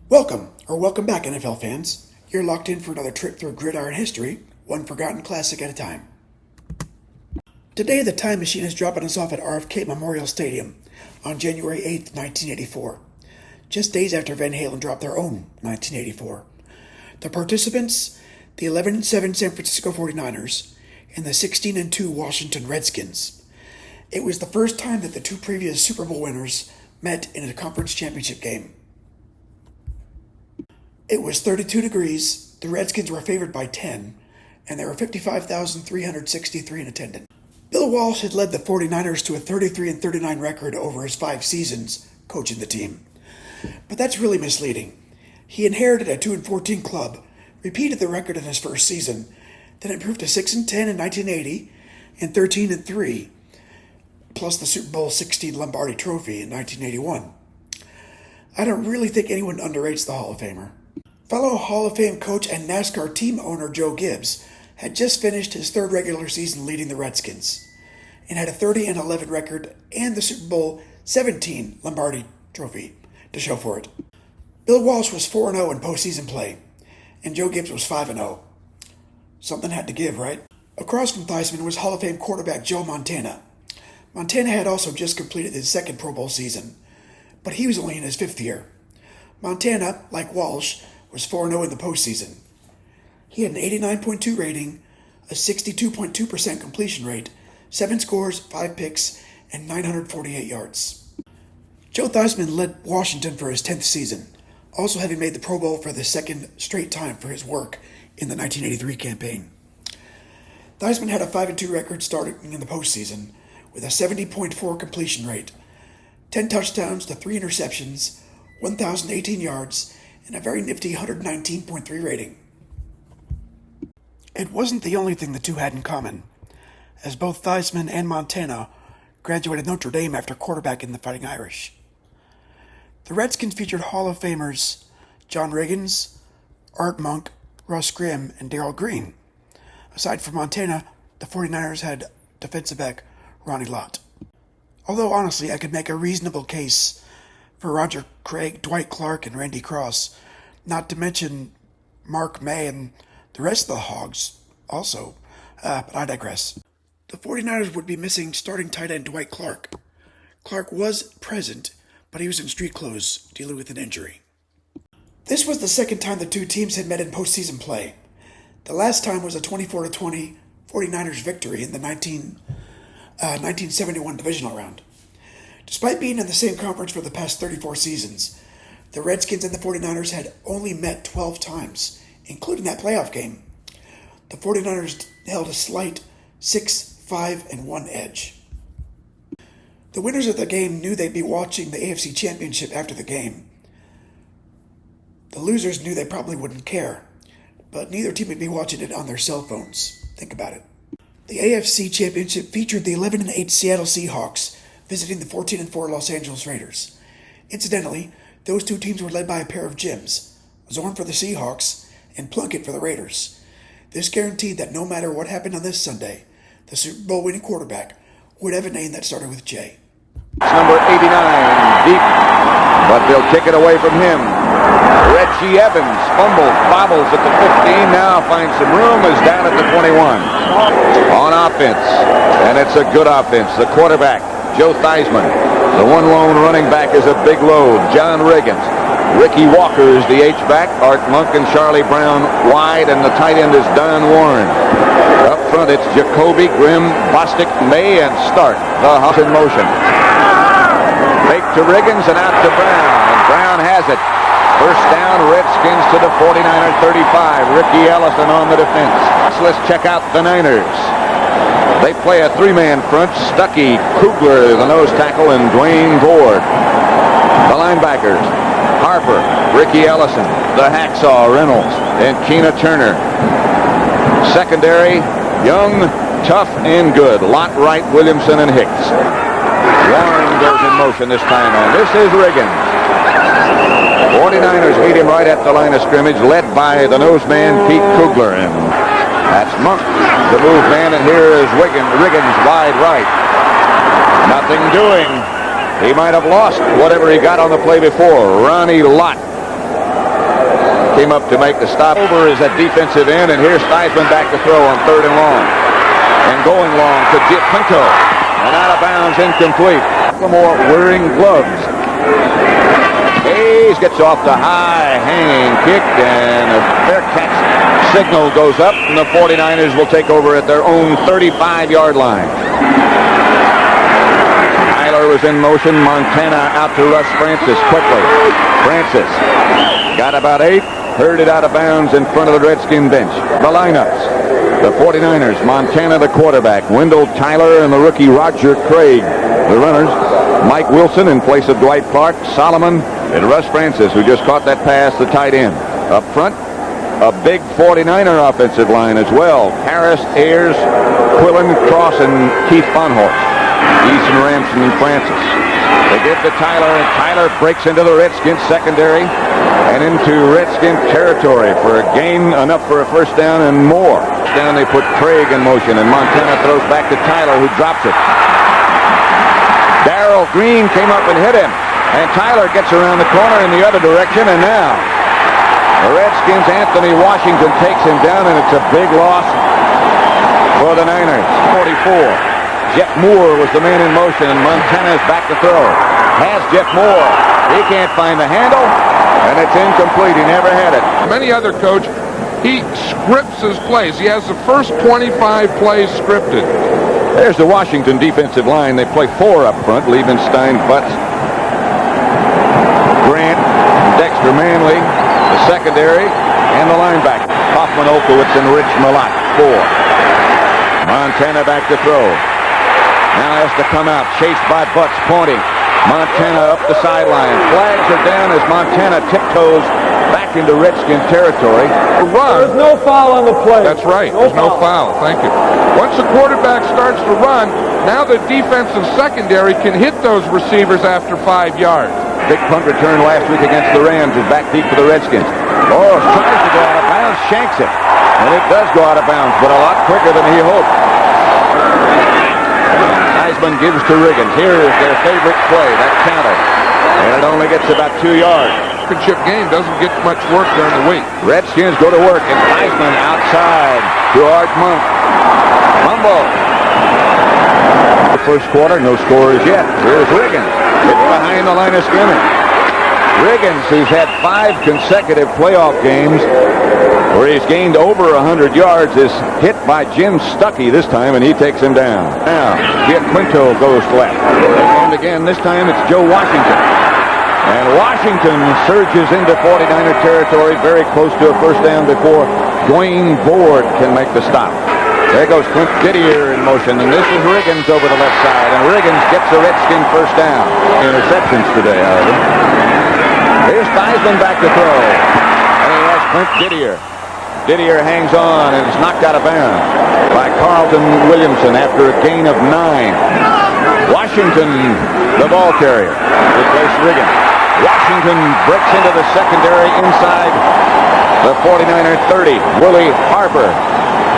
Welcome back, NFL fans. You're locked in for another trip through gridiron history, one forgotten classic at a time. Today, the time machine is dropping us off at RFK Memorial Stadium on January 8th, 1984, just days after Van Halen dropped their own 1984. The participants, the 11-7 San Francisco 49ers and the 16-2 Washington Redskins. It was the first time that the two previous Super Bowl winners met in a conference championship game. It was 32 degrees, the Redskins were favored by 10, and there were 55,363 in attendance. Bill Walsh had led the 49ers to a 33-39 record over his 5 seasons coaching the team. But that's really misleading. He inherited a 2-14 club, repeated the record in his first season, then improved to 6-10 in 1980 and 13-3, plus the Super Bowl XVIII Lombardi Trophy in 1981. I don't really think anyone underrates the Hall of Famer. Fellow Hall of Fame coach and NASCAR team owner Joe Gibbs had just finished his 3rd regular season leading the Redskins and had a 30-11 record and the Super Bowl XVII Lombardi Trophy to show for it. Bill Walsh was 4-0 in postseason play, and Joe Gibbs was 5-0. Something had to give, right? Across from Theismann was Hall of Fame quarterback Joe Montana. Montana had also just completed his 2nd Pro Bowl season, but he was only in his 5th year. Montana, like Walsh, was 4-0 in the postseason. He had an 89.2 rating, a 62.2% completion rate, 7 scores, 5 picks, and 948 yards. Joe Theismann led Washington for his 10th season, also having made the Pro Bowl for the 2nd straight time for his work in the 1983 campaign. Theismann had a 5-2 record starting in the postseason with a 70.4 completion rate, 10 touchdowns to 3 interceptions, 1,018 yards, and a very nifty 119.3 rating. It wasn't the only thing the two had in common, as both Theismann and Montana graduated Notre Dame after quarterbacking the Fighting Irish. The Redskins featured Hall of Famers John Riggins, Art Monk, Russ Grimm, and Darrell Green. Aside from Montana, the 49ers had defensive back Ronnie Lott. Although honestly, I could make a reasonable case for Roger Craig, Dwight Clark, and Randy Cross, not to mention Mark May and the rest of the Hogs also, but I digress. The 49ers would be missing starting tight end Dwight Clark. Clark was present, but he was in street clothes, dealing with an injury. This was the 2nd time the two teams had met in postseason play. The last time was a 24-20 49ers victory in the 1971 divisional round. Despite being in the same conference for the past 34 seasons, the Redskins and the 49ers had only met 12 times, including that playoff game. The 49ers held a slight 6-5-1 edge. The winners of the game knew they'd be watching the NFC Championship after the game. The losers knew they probably wouldn't care, but neither team would be watching it on their cell phones. Think about it. The AFC Championship featured the 11-8 Seattle Seahawks visiting the 14-4 Los Angeles Raiders. Incidentally, those two teams were led by a pair of Jims, Zorn for the Seahawks and Plunkett for the Raiders. This guaranteed that no matter what happened on this Sunday, the Super Bowl winning quarterback would have a name that started with J. Number 89, deep, but they'll kick it away from him. Reggie Evans bobbles at the 15, now finds some room, is down at the 21. On offense, and it's a good offense. The quarterback, Joe Theismann. The one lone running back is a big load, John Riggins. Ricky Walker is the H-back, Art Monk and Charlie Brown wide, and the tight end is Don Warren. Up front, it's Jacoby, Grimm, Bostic, May, and Stark. The Hawks in motion. Fake to Riggins and out to Brown, and Brown has it. First down, Redskins to the 49er 35. Ricky Ellison on the defense. Let's check out the Niners. They play a 3-man front. Stuckey, Kugler, the nose tackle, and Dwayne Ford. The linebackers, Harper, Ricky Ellison, the hacksaw, Reynolds, and Keena Turner. Secondary, Young, Tough, and Good. Lott, Wright, Williamson, and Hicks. Warren goes in motion this time, and this is Riggins. 49ers meet him right at the line of scrimmage, led by the nose man, Pete Kugler. And that's Monk, the move man, and here is Riggins wide right. Nothing doing. He might have lost whatever he got on the play before. Ronnie Lott came up to make the stop. Over is at defensive end, and here's Theismann back to throw on 3rd and long. And going long to Giaquinto. And out of bounds, incomplete. More wearing gloves. Hayes gets off the high hanging kick, and a fair catch signal goes up, and the 49ers will take over at their own 35-yard line. Tyler was in motion. Montana out to Russ Francis quickly. Francis got about 8, heard it out of bounds in front of the Redskin bench. The lineups. The 49ers, Montana the quarterback, Wendell Tyler and the rookie Roger Craig. The runners, Mike Wilson in place of Dwight Clark, Solomon, and Russ Francis, who just caught that pass, the tight end. Up front, a big 49er offensive line as well. Harris, Ayers, Quillen, Cross, and Keith Bonhorst. Eason, Ramson, and Francis. They give to Tyler, and Tyler breaks into the Redskins secondary and into Redskin territory for a gain enough for a first down and more. Down they put Craig in motion, and Montana throws back to Tyler, who drops it. Darrell Green came up and hit him, and Tyler gets around the corner in the other direction, and now the Redskins, Anthony Washington takes him down, and it's a big loss for the Niners. 44. Jeff Moore was the man in motion, and Montana's back to throw. Has Jeff Moore. He can't find the handle, and it's incomplete. He never had it. Many other coach, he scripts his plays. He has the first 25 plays scripted. There's the Washington defensive line. They play 4 up front. Liebenstein, Butts, Grant, Dexter Manley, the secondary, and the linebacker. Hoffman, Olkowitz, and Rich Malott. 4. Montana back to throw. Now has to come out, chased by Butts, pointing. Montana up the sideline. Flags are down as Montana tiptoes back into Redskin territory. Run. There's no foul on the play. That's right. There's no foul. Thank you. Once the quarterback starts to run, now the defensive secondary can hit those receivers after 5 yards. Big punt return last week against the Rams is back deep for the Redskins. Oh, tries to go out of bounds, shanks it. And it does go out of bounds, but a lot quicker than he hoped. Theismann gives to Riggins. Here is their favorite play, that counter. And it only gets about 2 yards. Championship game doesn't get much work during the week. Redskins go to work, and Theismann outside to Art Monk. Fumble. The first quarter, no scores yet. Here's Riggins. It's behind the line of scrimmage. Riggins, who's had 5 consecutive playoff games where he's gained over 100 yards, is hit by Jim Stuckey this time, and he takes him down. Now, Giaquinto goes left. And again, this time it's Joe Washington. And Washington surges into 49er territory, very close to a first down before Dwayne Board can make the stop. There goes Clint Didier in motion, and this is Riggins over the left side, and Riggins gets the Redskin first down. Interceptions today, however. Here's Theismann back to throw, and he has Clint Didier. Didier hangs on and is knocked out of bounds by Carlton Williamson after a gain of 9. Washington, the ball carrier, replaced Riggins. Washington breaks into the secondary inside the 49er 30. Willie Harper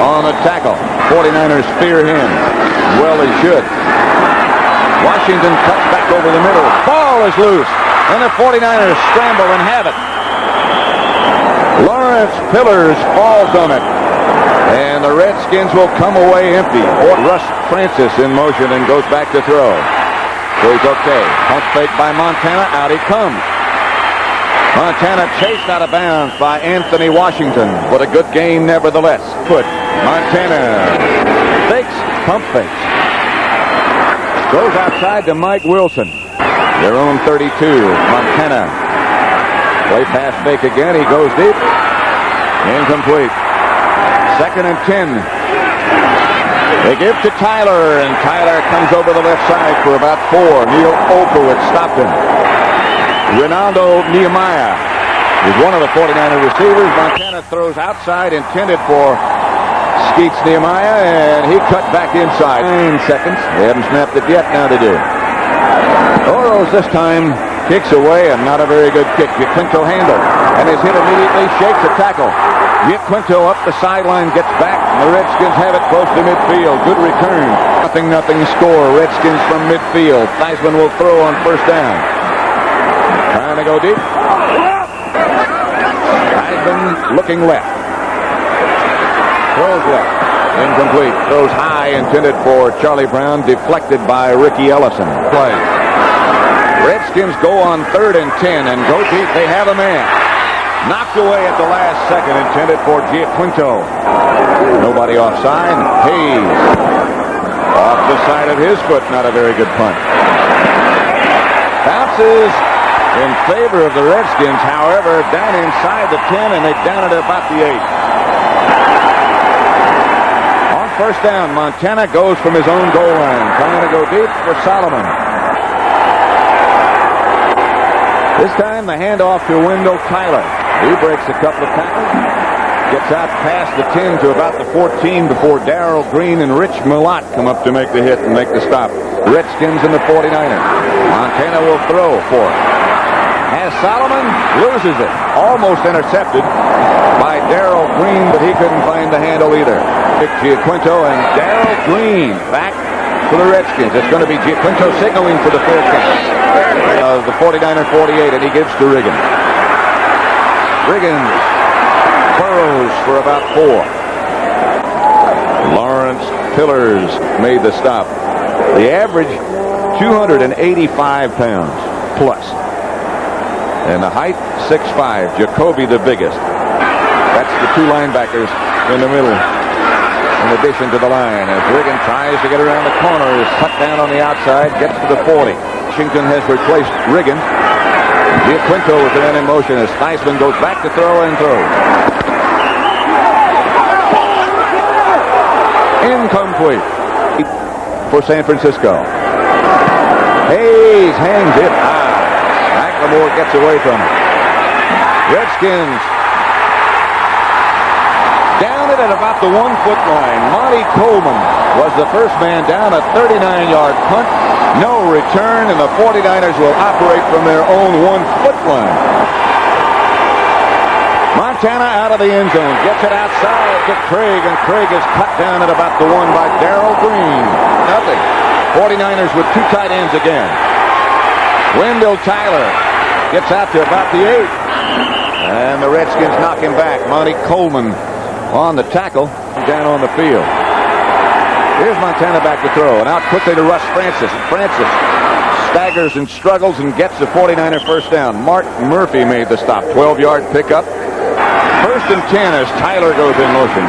on a tackle. 49ers fear him. Well, they should. Washington cuts back over the middle. Ball is loose, and the 49ers scramble and have it. Lawrence Pillars falls on it, and the Redskins will come away empty. Russ Francis in motion and goes back to throw. So he's okay. Pump fake by Montana. Out he comes. Montana chased out of bounds by Anthony Washington. What a good game nevertheless. Put Montana fakes, pump fakes. Goes outside to Mike Wilson. Their own 32. Montana. Play pass fake again. He goes deep. Incomplete. 2nd and 10. They give to Tyler, and Tyler comes over the left side for about 4. Neil Olkowitz stopped him. Ronaldo Nehemiah is one of the 49er receivers. Montana throws outside, intended for Skeets Nehemiah, and he cut back inside. 9 seconds. They haven't snapped it yet. Now they do. Oro's this time kicks away, and not a very good kick. Giaquinto handled, and is hit immediately, shakes a tackle. Giaquinto up the sideline, gets back, and the Redskins have it close to midfield. Good return. 0-0 score. Redskins from midfield. Theismann will throw on first down. Trying to go deep. Theismann looking left. Throws left. Incomplete. Throws high, intended for Charlie Brown, deflected by Ricky Ellison. Play. Redskins go on 3rd and 10 and go deep. They have a man. Knocked away at the last second, intended for Giaquinto. Nobody offside. Hayes. Off the side of his foot. Not a very good punt. Bounces in favor of the Redskins, however, down inside the 10, and they down it about the 8. On first down, Montana goes from his own goal line, trying to go deep for Solomon. This time the handoff to Wendell Tyler. He breaks a couple of tackles, gets out past the 10 to about the 14 before Darrell Green and Rich Millott come up to make the hit and make the stop. Redskins and the 49ers. Montana will throw for it. Has Solomon, loses it. Almost intercepted by Darrell Green, but he couldn't find the handle either. Giaquinto and Darrell Green back for the Redskins. It's going to be Giaquinto signaling for the fair catch. The 49er 48, and he gives to Riggins. Riggins burrows for about 4. Lawrence Pillars made the stop. The average 285 pounds plus. And the height 6'5". Jacoby the biggest. That's the 2 linebackers in the middle. In addition to the line, as Riggins tries to get around the corner, is cut down on the outside, gets to the 40. Washington has replaced Riggins. Giaquinto was the man in motion as Theismann goes back to throw and throws. Incomplete for San Francisco. Hayes hangs it high. McLemore gets away from it. Redskins down it at about the 1-foot line. Monty Coleman was the first man down, a 39-yard punt. No return, and the 49ers will operate from their own 1-foot line. Montana out of the end zone. Gets it outside to Craig, and Craig is cut down at about the 1 by Darrell Green. Nothing. 49ers with 2 tight ends again. Wendell Tyler gets out to about the 8. And the Redskins knock him back. Monty Coleman on the tackle down on the field. Here's Montana back to throw, and out quickly to Russ Francis. And Francis staggers and struggles and gets the 49er first down. Mark Murphy made the stop. 12-yard pickup. 1st and 10 as Tyler goes in motion.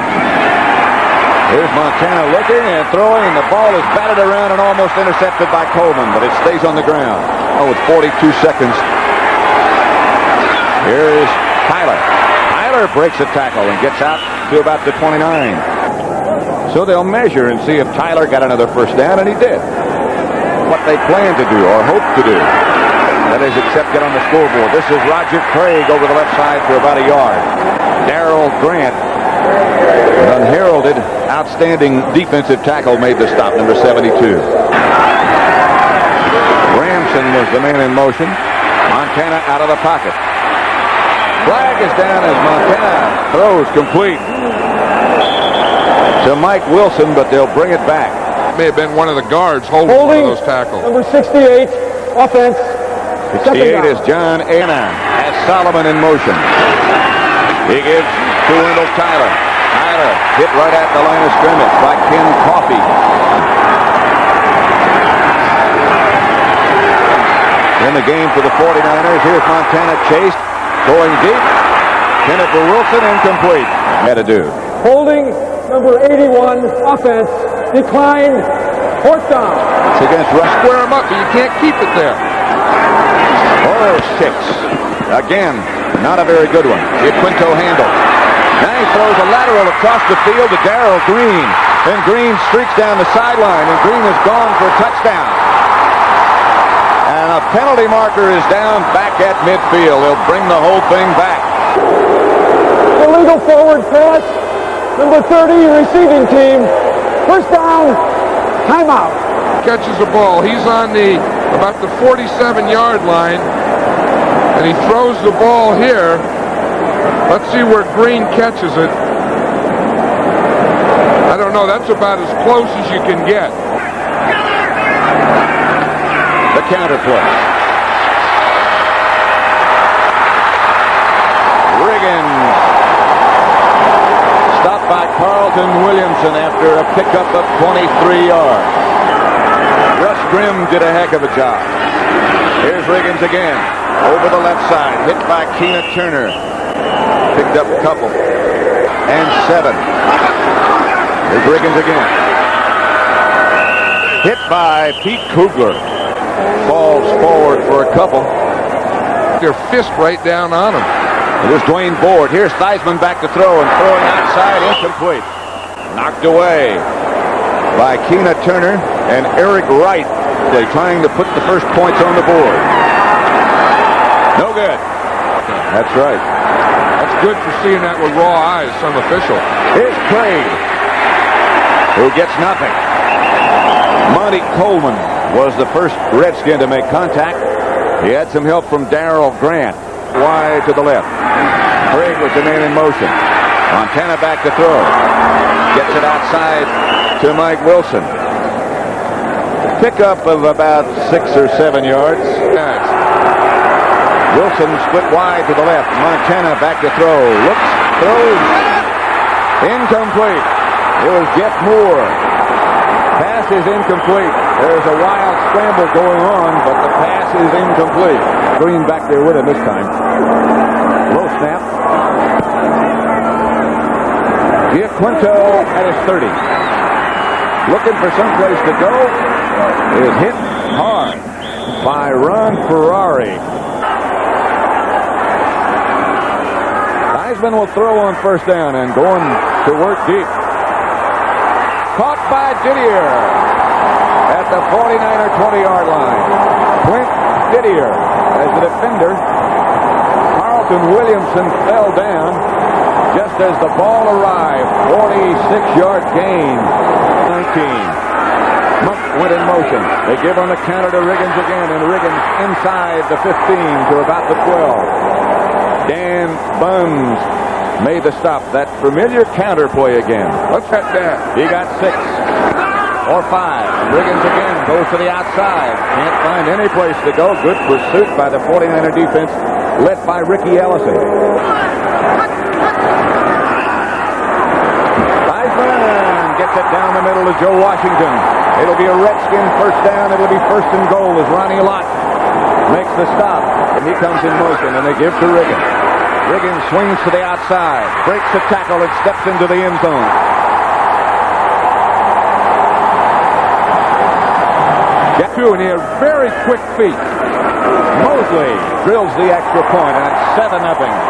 Here's Montana looking and throwing, and the ball is batted around and almost intercepted by Coleman, but it stays on the ground. Oh, with 42 seconds. Here's Tyler. Tyler breaks a tackle and gets out to about the 29. So they'll measure and see if Tyler got another first down, and he did. What they plan to do or hope to do. That is, except get on the scoreboard. This is Roger Craig over the left side for about a yard. Darrell Grant, an unheralded, outstanding defensive tackle, made the stop, number 72. Ramson was the man in motion. Montana out of the pocket. Flag is down as Montana throws complete to Mike Wilson, but they'll bring it back. May have been one of the guards holding one of those tackles. Number 68, offense. 68 is John Anna. Has Solomon in motion. He gives to Wendell Tyler. Tyler hit right at the line of scrimmage by Ken Coffey. In the game for the 49ers, here's Montana chased, going deep. Kenneth Wilson incomplete. Had to do. Holding number 81, offense. Declined. Fourth down. It's against Russ. Square him up, but you can't keep it there. 6. Again, not a very good one. Giaquinto handle. Now he throws a lateral across the field to Darrell Green. And Green streaks down the sideline, and Green is gone for a touchdown. And a penalty marker is down back at midfield. They'll bring the whole thing back. Illegal forward pass. Number 30, receiving team. First down. Timeout. Catches the ball. He's on about the 47-yard line, and he throws the ball here. Let's see where Green catches it. I don't know. That's about as close as you can get. The counter play. Riggins Carlton Williamson after a pickup of 23 yards. Russ Grimm did a heck of a job. Here's Riggins again. Over the left side. Hit by Keena Turner. Picked up a couple. And 7. Here's Riggins again. Hit by Pete Kugler. Falls forward for a couple. Their fist right down on him. Here's Dwayne Board. Here's Theismann back to throw and throwing outside, incomplete. Knocked away by Keena Turner and Eric Wright. They're trying to put the first points on the board. No good. That's right. That's good for seeing that with raw eyes, some official. Here's Craig, who gets nothing. Monty Coleman was the first Redskin to make contact. He had some help from Darrell Grant. Wide to the left. Craig was the man in motion. Montana back to throw. Gets it outside to Mike Wilson. Pickup of about 6 or 7 yards. Wilson split wide to the left. Montana back to throw. Looks, throws. Incomplete. It was Jeff Moore. Pass is incomplete. There's a wild scramble going on, but the pass is incomplete. Green back there with him this time. Low snap. Giaquinto at his 30. Looking for someplace to go. Is hit hard by Ron Ferrari. Theismann will throw on first down and going to work deep. Caught by Didier at the 49 or 20-yard line. Clint Didier as the defender. Carlton Williamson fell down just as the ball arrived. 46-yard gain. 19. Monk went in motion. They give on the counter to Riggins again, and Riggins inside the 15 to about the 12. Dan Buns made the stop. That familiar counter play again. Let's hit that. He got 6 or 5. Riggins again goes to the outside. Can't find any place to go. Good pursuit by the 49er defense led by Ricky Ellison. Theismann gets it down the middle to Joe Washington. It'll be a Redskin first down. It'll be first and goal as Ronnie Lott makes the stop. And he comes in motion, and they give to Riggins. Riggins swings to the outside, breaks the tackle, and steps into the end zone. Get through, and he has very quick feet. Mosley drills the extra point, and it's 7-0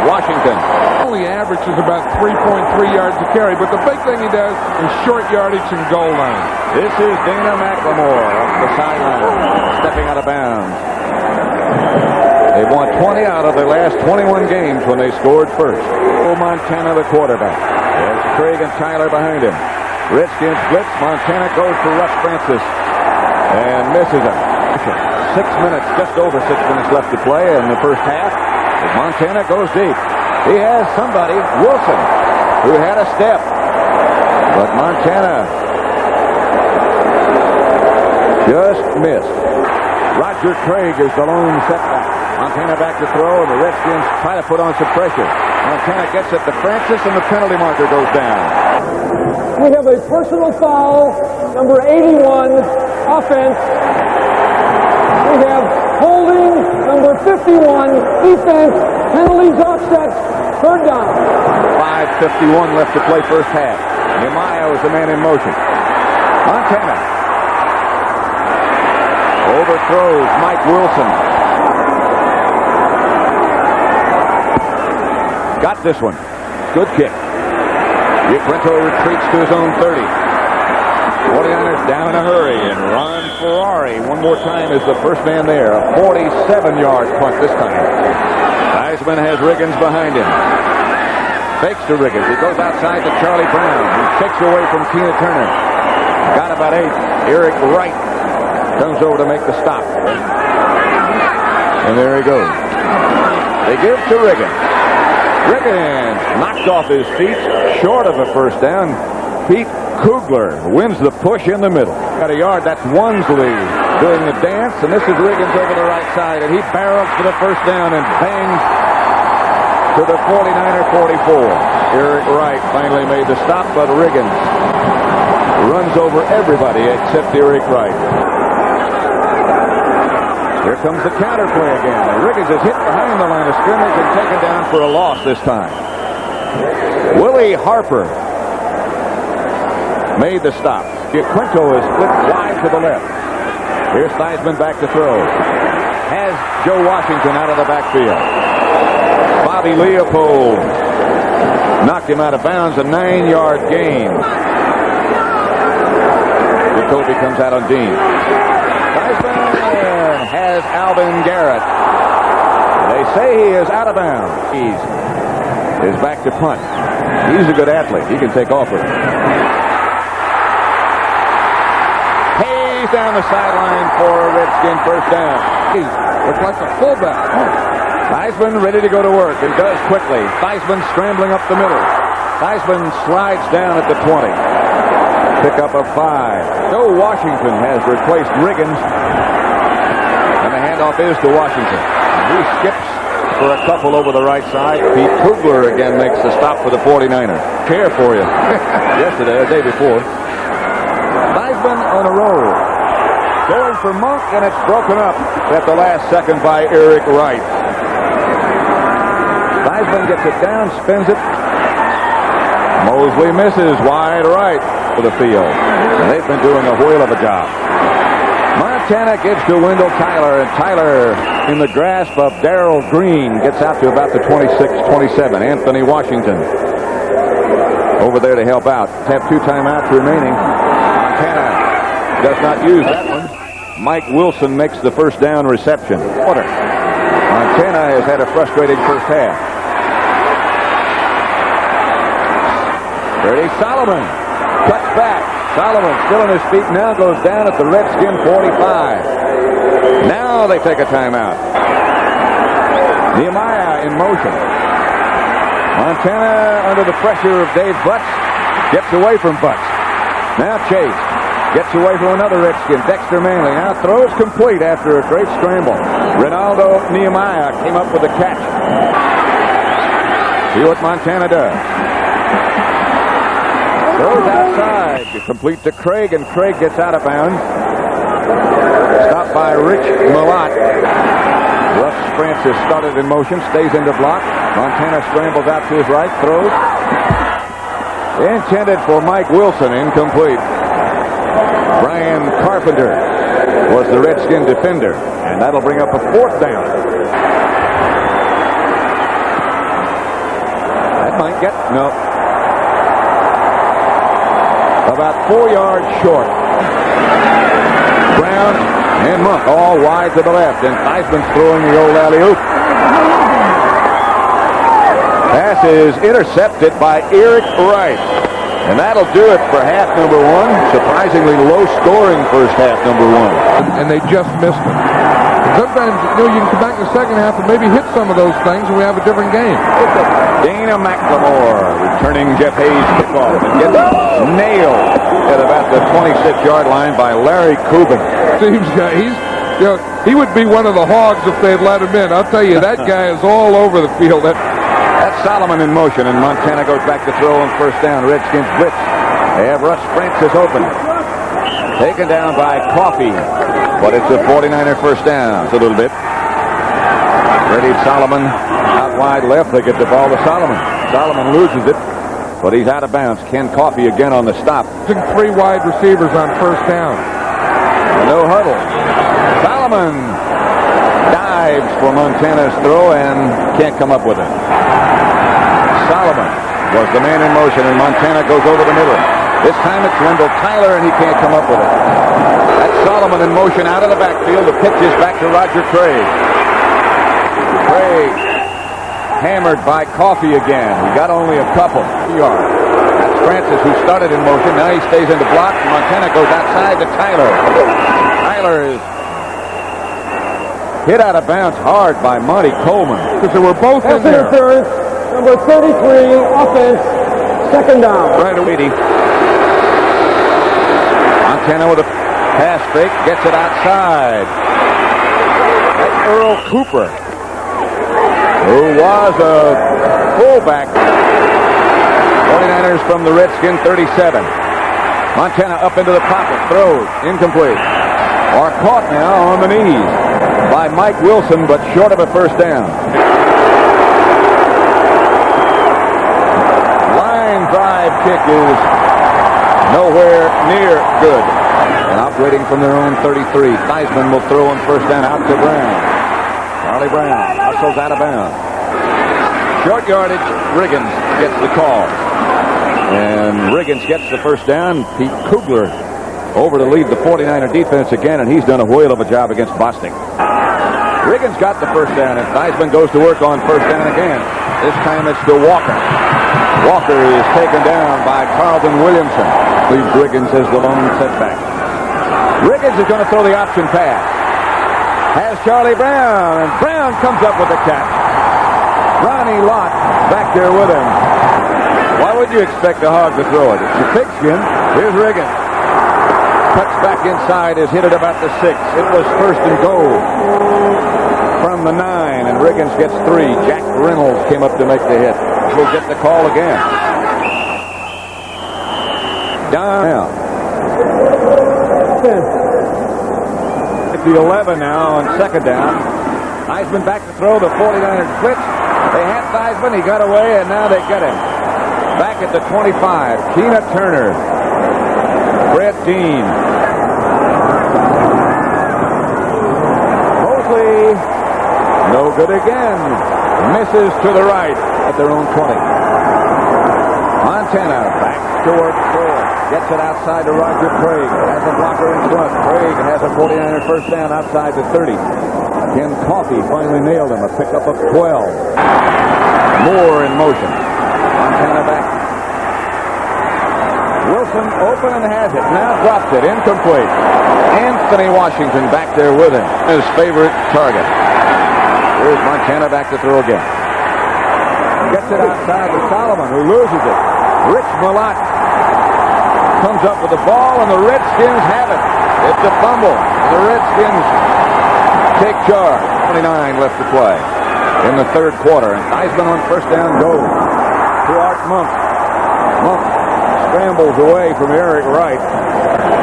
Washington. Only averages about 3.3 yards to carry, but the big thing he does is short yardage and goal line. This is Dana McLemore off the sideline, stepping out of bounds. They've won 20 out of their last 21 games when they scored first. Montana, the quarterback. There's Craig and Tyler behind him. Redskins blitz. Montana goes for Russ Francis and misses him. 6 minutes, just over 6 minutes left to play in the first half. Montana goes deep. He has somebody, Wilson, who had a step. But Montana just missed. Roger Craig is the lone setback. Montana back to throw, and the Redskins try to put on some pressure. Montana gets it to Francis, and the penalty marker goes down. We have a personal foul, number 81, offense. We have holding, number 51, defense, penalties offset, third down. 5:51 left to play first half. Nehemiah was the man in motion. Montana overthrows Mike Wilson. Got this one. Good kick. Giaquinto retreats to his own 30. 49ers down in a hurry, and Ron Ferrari one more time is the first man there. A 47-yard punt this time. Theismann has Riggins behind him. Fakes to Riggins. He goes outside to Charlie Brown. He takes away from Keena Turner. Got about 8. Eric Wright comes over to make the stop. And there he goes. They give to Riggins. Riggins knocked off his feet, short of a first down. Pete Kugler wins the push in the middle. Got a yard. That's Wansley doing the dance, and this is Riggins over the right side, and he barrels for the first down and bangs to the 49er 44. Eric Wright finally made the stop, but Riggins runs over everybody except Eric Wright. Here comes the counter play again. Riggins is hit behind the line of scrimmage and taken down for a loss this time. Willie Harper made the stop. Quinto is flipped wide to the left. Here's Theismann back to throw. Has Joe Washington out of the backfield. Bobby Leopold knocked him out of bounds, a 9-yard gain. Jacoby comes out on Dean. Theismann has Alvin Garrett. They say he is out of bounds. He is back to punt. He's a good athlete. He can take off with it. Hayes down the sideline for a Redskin first down. He looks like a fullback. Theismann ready to go to work and does quickly. Theismann scrambling up the middle. Theismann slides down at the 20. Pickup of 5. Joe Washington has replaced Riggins. And the handoff is to Washington. He skips for a couple over the right side. Pete Kugler again makes the stop for the 49ers. Care for you. Yesterday, the day before. Theismann on a roll. Going for Monk, and it's broken up at the last second by Eric Wright. Theismann gets it down, spins it. Mosley misses wide right for the field. And they've been doing a whale of a job. Montana gives to Wendell Tyler, and Tyler in the grasp of Darrell Green gets out to about the 26-27. Anthony Washington over there to help out. Have 2 timeouts remaining. Montana does not use that one. Mike Wilson makes the first down reception. Montana has had a frustrating first half. Bertie Solomon cuts back. Solomon still on his feet now, goes down at the Redskin 45. Now they take a timeout. Nehemiah in motion. Montana under the pressure of Dave Butts gets away from Butts. Now Chase gets away from another Redskin, Dexter Manley. Now throws complete after a great scramble. Ronaldo Nehemiah came up with a catch. See what Montana does. Throws outside to complete to Craig, and Craig gets out of bounds. Stopped by Rich Malott. Russ Francis started in motion, stays in the block. Montana scrambles out to his right, throws. Intended for Mike Wilson, incomplete. Brian Carpenter was the Redskin defender, and that'll bring up a 4th down. That might get, no. About 4 yards short. Brown and Monk all wide to the left, and Theismann's throwing the old alley-oop. Pass is intercepted by Eric Wright. And that'll do it for half number 1. Surprisingly low-scoring first half number 1. And they just missed it. Sometimes, you can come back in the second half and maybe hit some of those things, and we have a different game. Dana McLemore returning Jeff Hayes' kickoff and gets nailed at about the 26-yard line by Larry Cuban. Seems he would be one of the hogs if they'd let him in. I'll tell you, that guy is all over the field. That's Solomon in motion, and Montana goes back to throw on first down. Redskins blitz. They have Russ Francis open. Taken down by Coffey, but it's a 49er first down. It's a little bit. Ready Solomon out wide left. They get the ball to Solomon. Solomon loses it, but he's out of bounds. Ken Coffey again on the stop. 3 wide receivers on first down. No huddle. Solomon dives for Montana's throw and can't come up with it. Solomon was the man in motion, and Montana goes over the middle. This time it's Wendell Tyler, and he can't come up with it. That's Solomon in motion out of the backfield. The pitch is back to Roger Craig. Craig hammered by Coffey again. He got only a couple yards. That's Francis, who started in motion. Now he stays in the block. Montana goes outside to Tyler. Tyler is hit out of bounds hard by Monty Coleman. Because they were both in there. Interference, number 33, offense, 2nd down. Right away. Montana with a pass fake, gets it outside. That's Earl Cooper, who was a fullback. 49ers from the Redskin 37. Montana up into the pocket, throws, incomplete. Are caught now on the knees by Mike Wilson, but short of a first down. Line drive kick is nowhere near good. And operating from their own 33, Theismann will throw on first down out to Brown. Charlie Brown hustles out of bounds. Short yardage, Riggins gets the call. And Riggins gets the first down. Pete Kugler over to lead the 49er defense again, and he's done a whale of a job against Bostic. Riggins got the first down, and Theismann goes to work on first down again. This time it's to Walker. Walker is taken down by Carlton Williamson. Leaves Riggins as the lone setback. Riggins is going to throw the option pass. Has Charlie Brown, and Brown comes up with the catch. Ronnie Lott back there with him. Why would you expect the Hog to throw it? It's a pigskin. Here's Riggins. Cuts back inside, is hit at about the 6. It was first and goal from the 9, and Riggins gets 3. Jack Reynolds came up to make the hit. We'll get the call again. Down. At the 11 now on second down. Theismann back to throw. The 49ers blitz. They had Theismann. He got away, and now they get him. Back at the 25. Keena Turner. Brett Dean. Mosley. No good again. Misses to the right at their own 20. Montana back toward 4. Gets it outside to Roger Craig. Has a blocker in front. Craig has a 49er first down outside the 30. Ken Coffey finally nailed him. A pickup of 12. Moore in motion. Montana back. Wilson open and has it. Now drops it. Incomplete. Anthony Washington back there with him. His favorite target. Here's Montana back to throw again. Gets it outside to Solomon, who loses it. Rich Malott comes up with the ball, and the Redskins have it. It's a fumble. The Redskins take charge. 29 left to play in the third quarter. And Theismann on first down goes to Art Monk. Monk scrambles away from Eric Wright.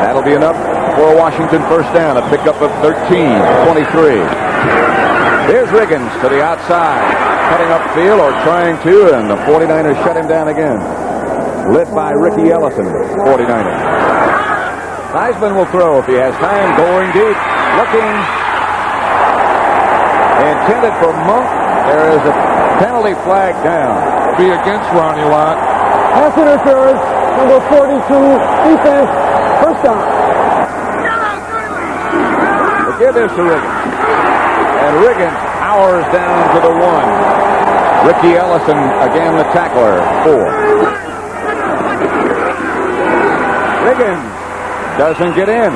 That'll be enough for a Washington first down. A pickup of 13, 23. Here's Riggins to the outside, cutting upfield or trying to, and the 49ers shut him down again. Lit by Ricky Ellison, 49ers. Theismann will throw if he has time, going deep, looking. Intended for Monk. There is a penalty flag down. Be against Ronnie Lott. Pass interference, number 42, defense, first down. We'll give this to Riggins. And Riggins powers down to the 1. Ricky Ellison, again the tackler, 4. Riggins doesn't get in.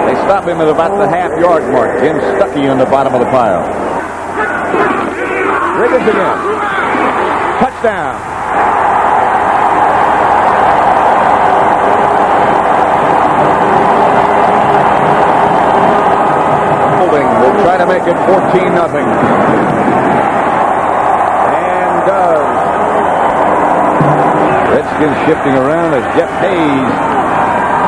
They stop him at about the half-yard mark. Jim Stuckey on the bottom of the pile. Riggins again. Touchdown. Will try to make it 14-0. And does. Redskins shifting around as Jeff Hayes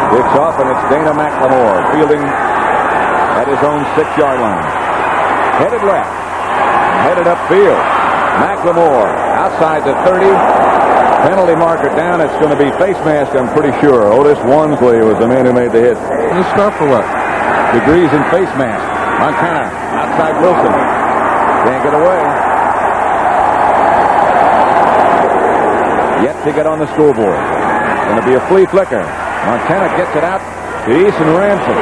picks off, and it's Dana McLemore fielding at his own 6-yard line. Headed left. Headed upfield. McLemore outside the 30. Penalty marker down. It's going to be face mask, I'm pretty sure. Otis Wansley was the man who made the hit. This stuff for what? Degrees in face mask. Montana outside Wilson. Can't get away. Yet to get on the scoreboard. Going to be a flea flicker. Montana gets it out to Eason Ransom.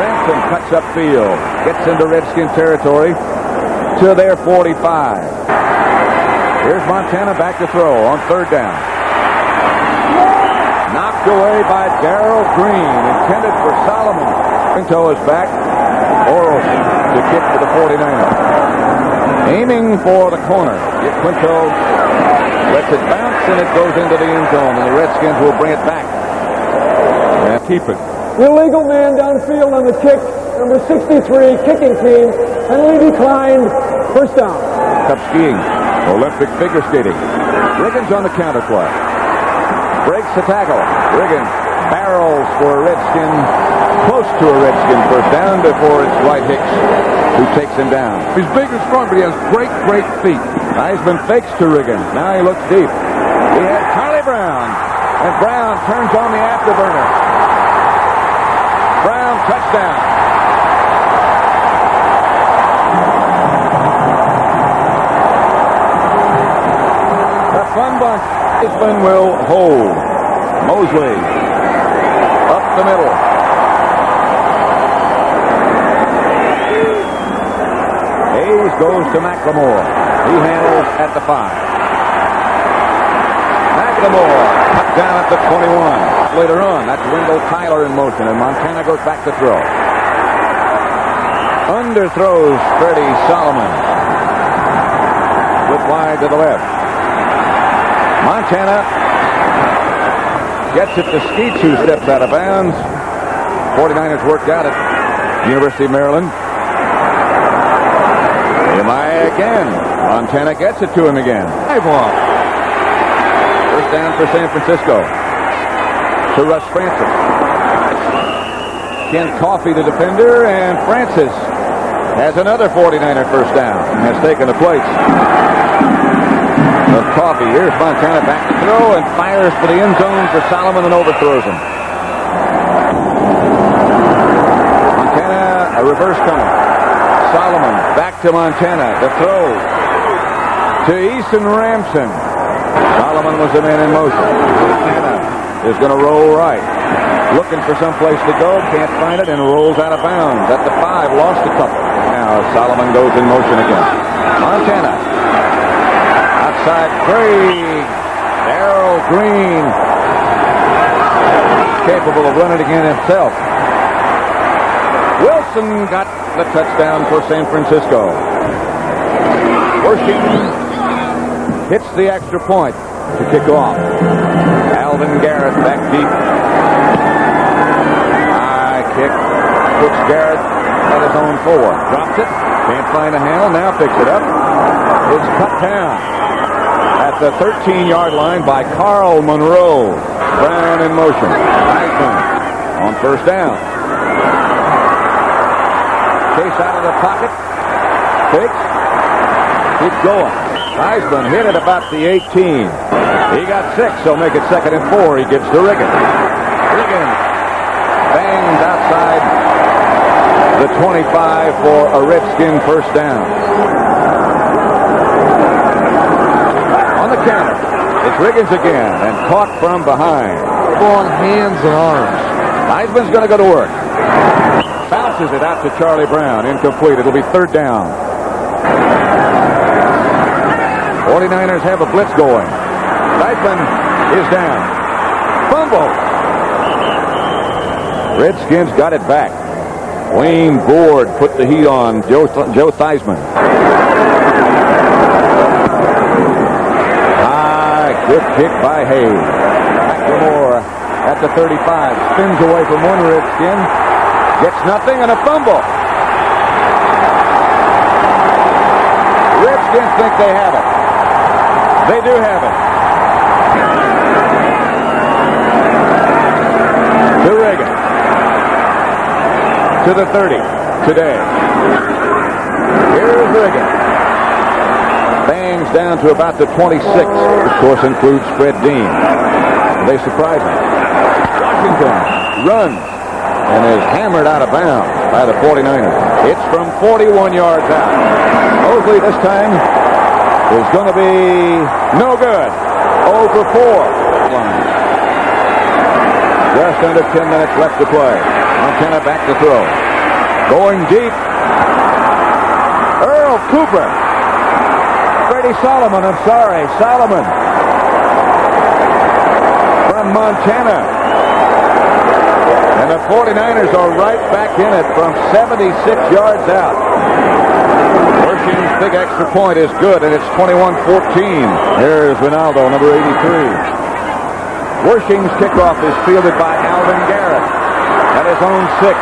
Ransom cuts upfield. Gets into Redskin territory to their 45. Here's Montana back to throw on third down. Knocked away by Darrell Green. Intended for Solomon. Pinto is back. Oros to kick for the 49ers. Aiming for the corner. Quinto lets it bounce, and it goes into the end zone, and the Redskins will bring it back and keep it. Illegal man downfield on the kick, number 63, kicking team, penalty declined, first down. Cup skiing, Olympic figure skating. Riggins on the counter play. breaks the tackle. Riggins barrels for a Redskin, close to a Redskin first down before it's Dwight Hicks who takes him down. He's big and strong, but he has great feet. Heisman fakes to Riggins. Now he looks deep. He has Charlie Brown, and Brown turns on the afterburner. Brown touchdown. The fun bunch. Heisman will hold. Mosley up the middle. Hayes goes to McLemore. He handles at the 5. McLemore cut down at the 21. Later on, that's Wendell Tyler in motion, and Montana goes back to throw. Underthrows Freddie Solomon. Flip wide to the left. Montana gets it to Skeets, who steps out of bounds. 49ers worked out at University of Maryland. Nehemiah again. Montana gets it to him again. High ball. First down for San Francisco. To Russ Francis. Ken Coffey, the defender, and Francis has another 49er first down and has taken the place of Coffey. Here's Montana back to throw and fires for the end zone for Solomon and overthrows him. Montana, a reverse coming. Solomon back to Montana. The throw to Eason Ramson. Solomon was the man in motion. Montana is going to roll right. Looking for some place to go. Can't find it and rolls out of bounds. At the 5, lost a couple. Now Solomon goes in motion again. Montana. Outside Craig. Darrell Green. Capable of running again himself. Wilson got the touchdown for San Francisco. Washington hits the extra point to kick off. Alvin Garrett back deep. High kick. Puts Garrett at his own 4. Drops it. Can't find a handle. Now picks it up. It's cut down at the 13-yard line by Carl Monroe. Brown in motion. Heisman on first down. Chase out of the pocket. Fakes. Keeps going. Heisman hit it about the 18. He got 6, so make it 2nd and 4. He gives to Riggins. Riggins bangs outside the 25 for a Redskin first down. On the counter, it's Riggins again and caught from behind. Long hands and arms. Heisman's going to go to work. Bounces it out to Charlie Brown. Incomplete. It'll be 3rd down. 49ers have a blitz going. Heisman is down. Fumble. Redskins got it back. Wayne Board put the heat on Joe Theismann. Good kick by Hayes. McLemore at the 35. Spins away from one Redskin. Gets nothing and a fumble. Redskins think they have it. They do have it. To Reagan. To the 30 today. Here's Reagan. Bangs down to about the 26. Of course, includes Fred Dean. They surprise him. Washington runs and is hammered out of bounds by the 49ers. It's from 41 yards out. Mosley this time is going to be no good. 0 for 4. Just under 10 minutes left to play. Montana back to throw. Going deep. Earl Cooper. Freddie Solomon, I'm sorry. Solomon. From Montana. And the 49ers are right back in it from 76 yards out. Washington's big extra point is good, and it's 21-14. Here's Ronaldo, number 83. Washington's kickoff is fielded by Alvin Garrett at his own 6.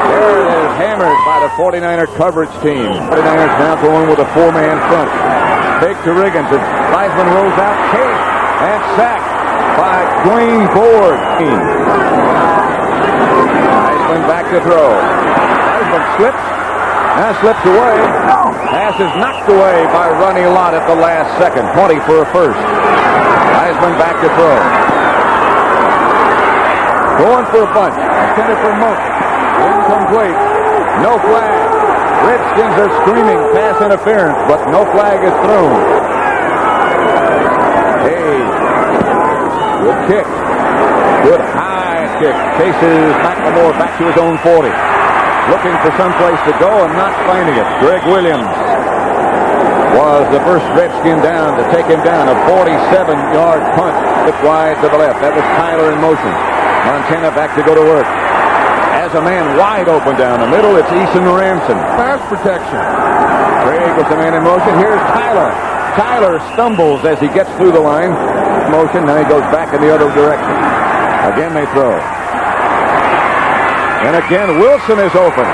Garrett is hammered by the 49er coverage team. 49ers now going with a 4-man front. Fake to Riggins, and Theismann rolls out. Chase and sacked by Dwayne Ford. Heisman back to throw. Heisman slips. Now slips away. Pass is knocked away by Ronnie Lott at the last second. 20 for a first. Heisman back to throw. Going for a bunch. Intended for Monk. Incomplete. No flag. Redskins are screaming pass interference, but no flag is thrown. Hayes. Good kick. Good high kick. Chases McLemore back to his own 40. Looking for someplace to go and not finding it. Greg Williams was the first Redskin down to take him down. A 47-yard punt. Took wide to the left. That was Tyler in motion. Montana back to go to work. Has a man wide open down the middle. It's Eason Ramson. Pass protection. Craig with the man in motion. Here's Tyler. Tyler stumbles as he gets through the line. Motion. Now he goes back in the other direction. Again they throw. And again Wilson is open.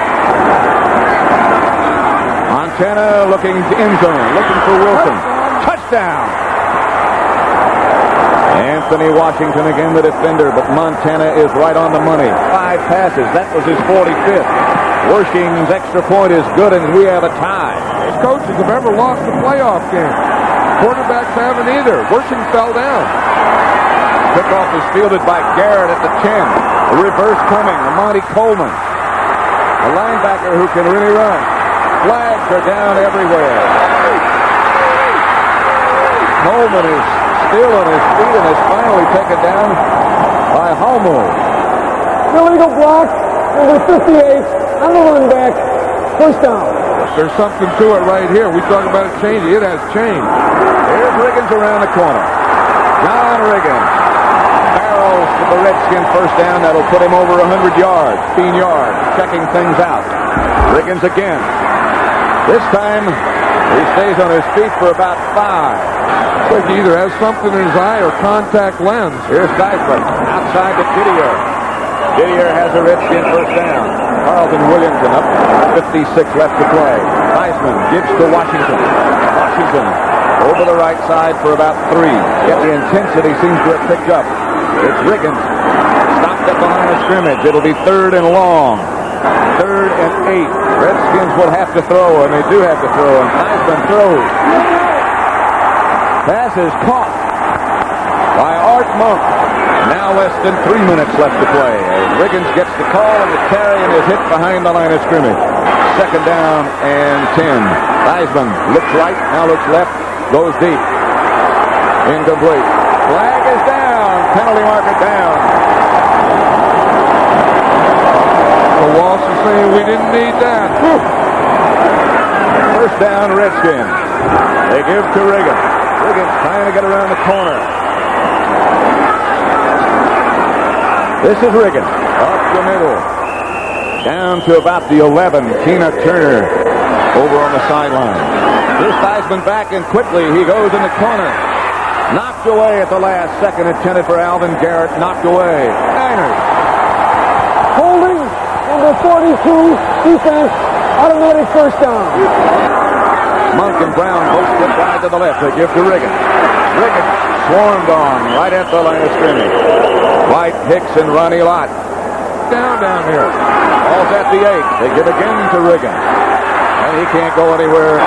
Montana looking to end zone. Looking for Wilson. Touchdown. Anthony Washington again the defender, but Montana is right on the money. 5 passes. That was his 45th. Worshing's extra point is good, and we have a tie. These coaches have ever lost a playoff game. Quarterbacks haven't either. Worshing fell down. Kickoff is fielded by Garrett at the 10. A reverse coming. Monty Coleman. A linebacker who can really run. Flags are down everywhere. Coleman is still on his feet and is finally taken down by Homo. Illegal block, number 58, on the run back, first down. There's something to it right here. We talk about it changing. It has changed. Here's Riggins around the corner. John Riggins barrels to the Redskins first down. That'll put him over 100 yards, 15 yards, checking things out. Riggins again. This time, he stays on his feet for about 5. Like he either has something in his eye or contact lens. Here's Dyson outside to Didier. Didier has a Redskin first down. Carlton Williamson up. 56 left to play. Heisman gives to Washington. Washington over the right side for about 3. Yet the intensity seems to have picked up. It's Riggins. Stopped at the line of scrimmage. It'll be 3rd and long. 3rd and 8. Redskins will have to throw, and they do have to throw, and Heisman throws. Pass is caught by Art Monk. Now less than 3 minutes left to play. Riggins gets the call, and the carry and is hit behind the line of scrimmage. 2nd down and 10. Heisman looks right, now looks left, goes deep. Incomplete. Flag is down. Penalty marker down. The Walsh is saying we didn't need that. First down, Redskins. They give to Riggins. Riggins trying to get around the corner. This is Riggins. Up the middle. Down to about the 11. Tina Turner over on the sideline. Here's Heisman back, and quickly he goes in the corner. Knocked away at the last second. Intended for Alvin Garrett. Knocked away. Niners. Holding, number 42, defense, automatic first down. Monk and Brown both get wide to the left. They give to Riggins. Riggins swarmed on right at the line of scrimmage. White, Hicks, and Ronnie Lott. Down here. Ball's at the 8. They give again to Riggins. And he can't go anywhere.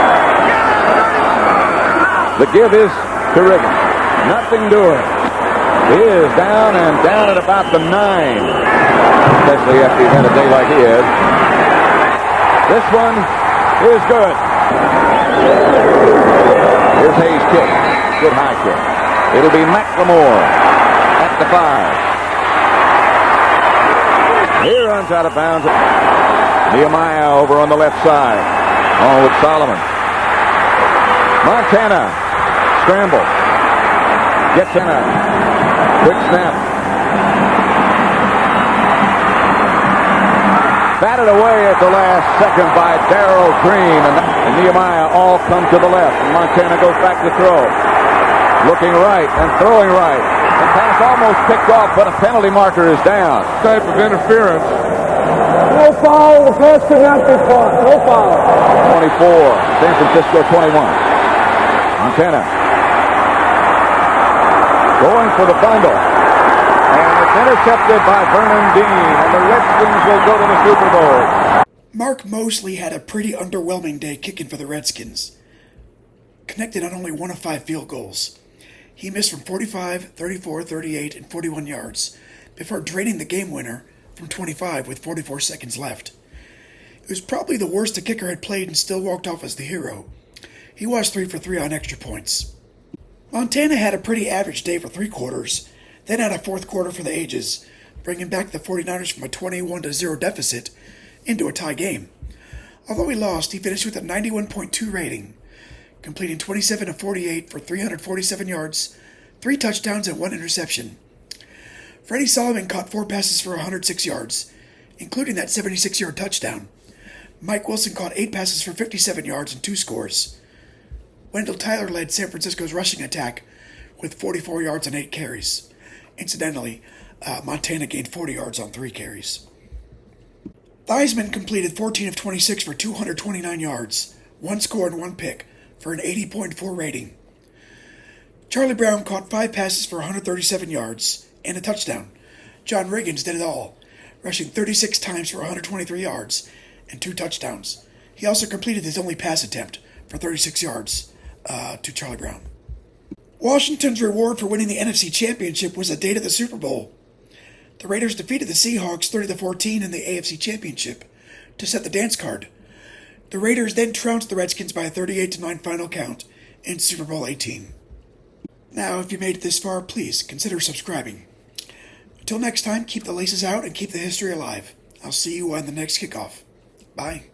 The give is to Riggins. Nothing doing. He is down and down at about the 9. Especially after he's had a day like he is. This one is good. Here's Hayes' kick. Good high kick. It'll be McLemore at the 5. He runs out of bounds. Nehemiah over on the left side. On with Solomon. Montana. Scramble. Gets in a quick snap. Batted away at the last second by Darrell Green, and Nehemiah all come to the left. And Montana goes back to throw. Looking right and throwing right. The pass almost picked off, but a penalty marker is down. Type of interference. No foul. The pass could not be caught. No foul. 24. San Francisco 21. Montana. going for the fumble. And it's intercepted by Vernon Dean, and the Redskins will go to the Super Bowl. Mark Mosley had a pretty underwhelming day kicking for the Redskins. Connected on only 1 of 5 field goals. He missed from 45, 34, 38, and 41 yards before draining the game winner from 25 with 44 seconds left. It was probably the worst a kicker had played and still walked off as the hero. He was 3 for 3 on extra points. Montana had a pretty average day for 3 quarters, then had a fourth quarter for the ages, bringing back the 49ers from a 21-0 deficit into a tie game. Although he lost, he finished with a 91.2 rating, completing 27 of 48 for 347 yards, 3 touchdowns, and 1 interception. Freddie Solomon caught 4 passes for 106 yards, including that 76-yard touchdown. Mike Wilson caught 8 passes for 57 yards and 2 scores. Wendell Tyler led San Francisco's rushing attack with 44 yards and 8 carries. Incidentally, Montana gained 40 yards on 3 carries. Theismann completed 14 of 26 for 229 yards, 1 score and 1 pick, for an 80.4 rating. Charlie Brown caught 5 passes for 137 yards and a touchdown. John Riggins did it all, rushing 36 times for 123 yards and 2 touchdowns. He also completed his only pass attempt for 36 yards to Charlie Brown. Washington's reward for winning the NFC Championship was a date at the Super Bowl. The Raiders defeated the Seahawks 30-14 in the AFC Championship to set the dance card. The Raiders then trounced the Redskins by a 38-9 final count in Super Bowl XVIII. Now, if you made it this far, please consider subscribing. Until next time, keep the laces out and keep the history alive. I'll see you on the next kickoff. Bye.